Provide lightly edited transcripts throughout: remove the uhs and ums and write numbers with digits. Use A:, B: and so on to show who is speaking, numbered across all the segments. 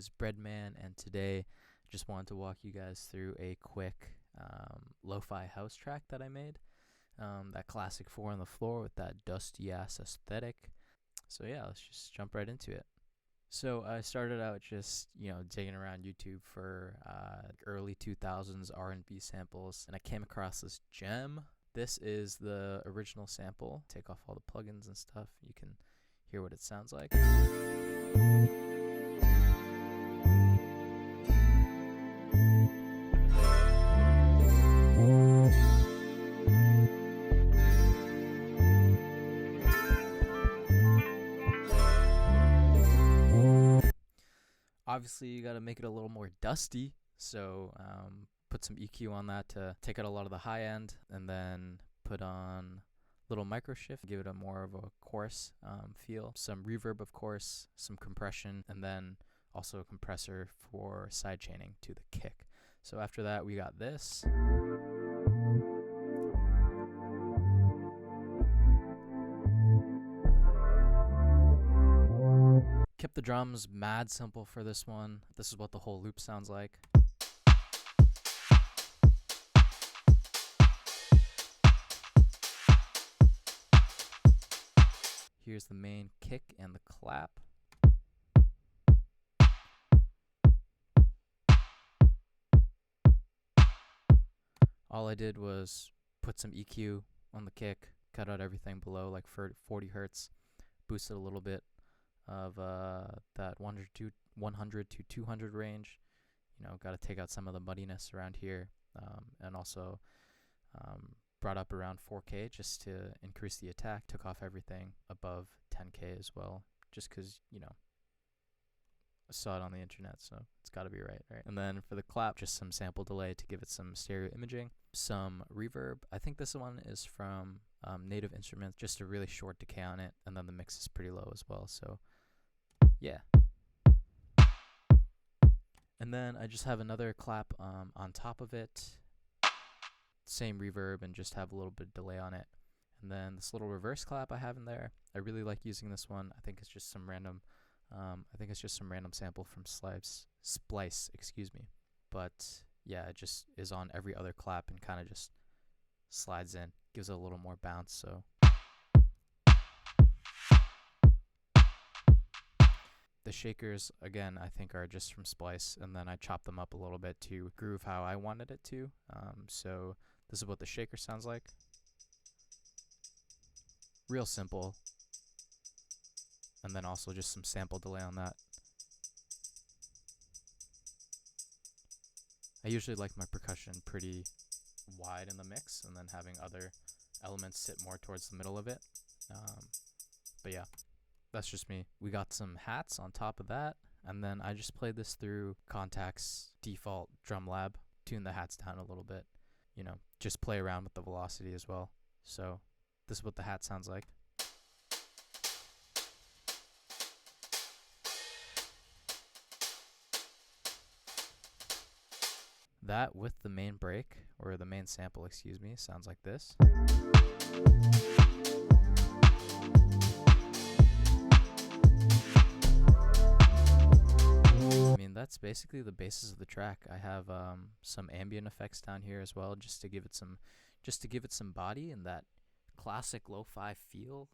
A: is Bread.Man, and today I just wanted to walk you guys through a quick lo-fi house track that I made. That classic 4 on the floor with that dusty ass aesthetic. So yeah, let's just jump right into it. So I started out just, digging around YouTube for early 2000s R&B samples, and I came across this gem. This is the original sample. Take off all the plugins and stuff. You can hear what it sounds like. Obviously, you got to make it a little more dusty, so put some EQ on that to take out a lot of the high end, and then put on little micro shift, give it a more of a chorus feel. Some reverb, of course, some compression, and then also a compressor for side chaining to the kick. So after that, we got this. Kept the drums mad simple for this one. This is what the whole loop sounds like. Here's the main kick and the clap. All I did was put some EQ on the kick, cut out everything below like 40 hertz, boosted a little bit of that 100 to 200 range. Got to take out some of the muddiness around here, and also brought up around 4K just to increase the attack. Took off everything above 10K as well, just because, I saw it on the internet, so it's got to be right? And then for the clap, just some sample delay to give it some stereo imaging, some reverb. I think this one is from Native Instruments, just a really short decay on it, and then the mix is pretty low as well, so yeah. And then I just have another clap on top of it, same reverb, and just have a little bit of delay on it. And then this little reverse clap I have in there, I really like using this one. I think it's just some random sample from Splice, excuse me. But yeah, it just is on every other clap and kind of just slides in, gives it a little more bounce. So the shakers, again, I think are just from Splice, and then I chopped them up a little bit to groove how I wanted it to. So this is what the shaker sounds like. Real simple. And then also just some sample delay on that. I usually like my percussion pretty wide in the mix, and then having other elements sit more towards the middle of it. But yeah, that's just me. We got some hats on top of that, and then I just played this through Contact's default drum lab, tune the hats down a little bit, just play around with the velocity as well. So this is what the hat sounds like. That with the main break, or the main sample, excuse me, sounds like this. I mean, that's basically the basis of the track. I have some ambient effects down here as well, just to give it some body and that classic lo-fi feel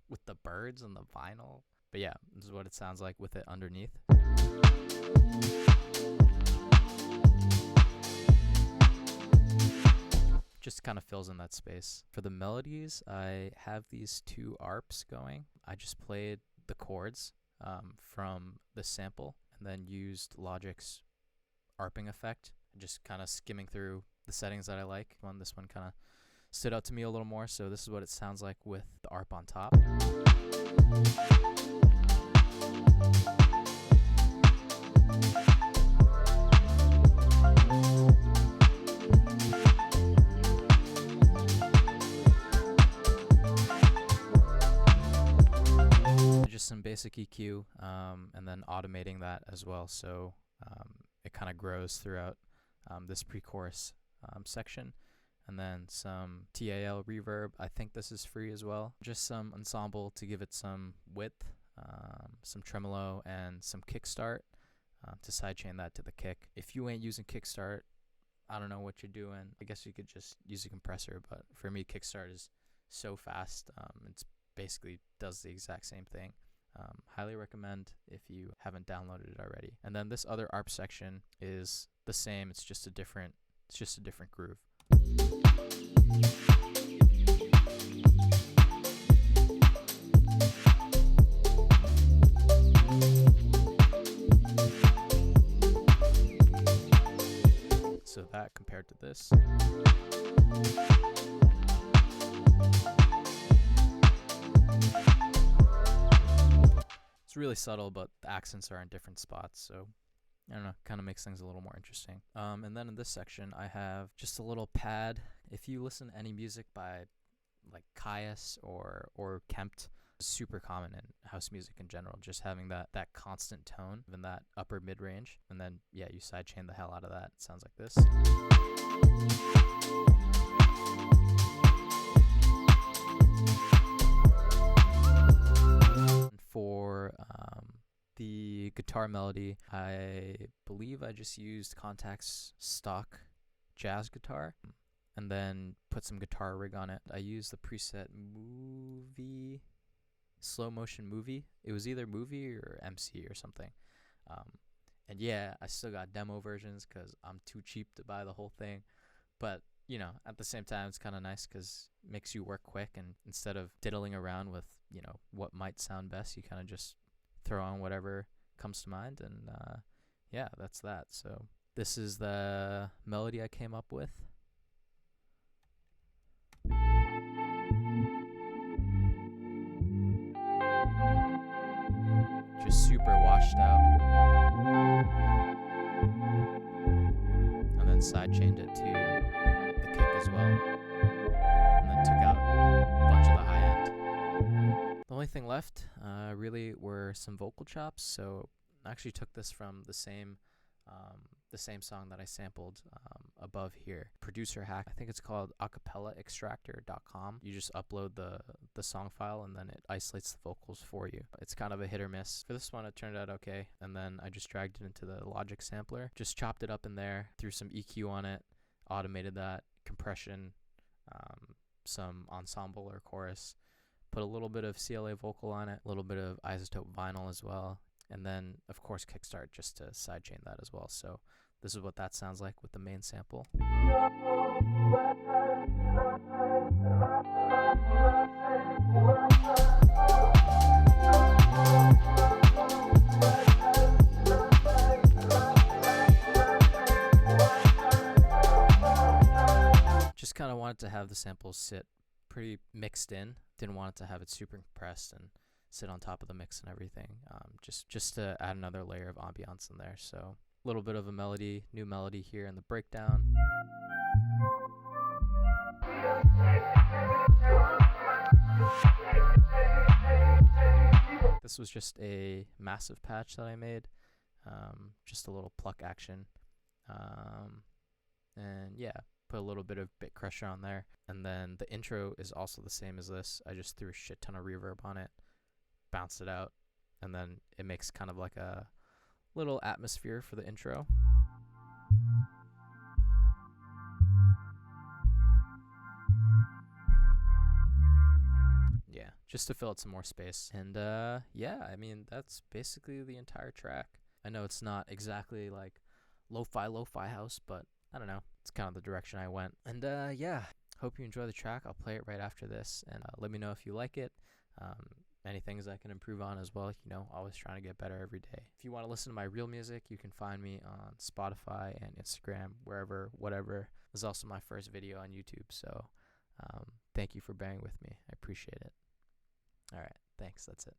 A: with the birds and the vinyl. But yeah, this is what it sounds like with it underneath. Just kind of fills in that space. For the melodies, I have these 2 ARPs going. I just played the chords from the sample, and then used Logic's ARPing effect, just kind of skimming through the settings that I like. This one kind of stood out to me a little more, so this is what it sounds like with the ARP on top. Just some basic EQ, and then automating that as well, so it kind of grows throughout this pre-chorus section. And then some TAL reverb. I think this is free as well. Just some ensemble to give it some width, some tremolo, and some kickstart. to sidechain that to the kick. If you ain't using Kickstart, I don't know what you're doing. I guess you could just use a compressor, but for me, Kickstart is so fast. It's basically does the exact same thing. Highly recommend if you haven't downloaded it already. And then this other ARP section is the same. It's just a different groove. So that compared to this. It's really subtle, but the accents are in different spots, so I don't know, kind of makes things a little more interesting. And then in this section, I have just a little pad. If you listen to any music by like Caius or Kempt, super common in house music in general, just having that constant tone in that upper mid range, and then yeah, you sidechain the hell out of that. It sounds like this. For the guitar melody, I believe I just used Contact's stock jazz guitar and then put some guitar rig on it. I used the preset movie, slow motion movie. It was either movie or MC or something. And yeah, I still got demo versions because I'm too cheap to buy the whole thing. But you know, at the same time, it's kind of nice because it makes you work quick, and instead of diddling around with, you know, what might sound best, you kind of just throw on whatever comes to mind, and yeah, that's that. So this is the melody I came up with. Just super washed out. And then sidechained it to the kick as well. And then took out a bunch of the high end. The only thing left really were some vocal chops. So I actually took this from the same song that I sampled above here. Producer hack, I think it's called acapellaextractor.com. You just upload the song file and then it isolates the vocals for you. It's kind of a hit or miss. For this one, it turned out okay. And then I just dragged it into the Logic sampler, just chopped it up in there, threw some EQ on it, automated that, compression, some ensemble or chorus, put a little bit of CLA vocal on it, a little bit of isotope vinyl as well, and then of course Kickstart just to sidechain that as well. So this is what that sounds like with the main sample. Just kind of wanted to have the samples sit pretty mixed in. Didn't want it to have it super compressed and sit on top of the mix and everything. Just to add another layer of ambiance in there. So a little bit of a melody, new melody here in the breakdown. This was just a massive patch that I made. Just a little pluck action. And yeah, put a little bit of bit crusher on there. And then the intro is also the same as this. I just threw a shit ton of reverb on it, bounced it out, and then it makes kind of like a little atmosphere for the intro. Yeah, just to fill out some more space. And yeah, I mean, that's basically the entire track. I know it's not exactly like lo-fi house, but I don't know, it's kind of the direction I went. And yeah, hope you enjoy the track. I'll play it right after this, and let me know if you like it. Any things I can improve on as well. You know, always trying to get better every day. If you want to listen to my real music, you can find me on Spotify and Instagram, wherever, whatever. This is also my first video on YouTube, so thank you for bearing with me. I appreciate it. All right, thanks. That's it.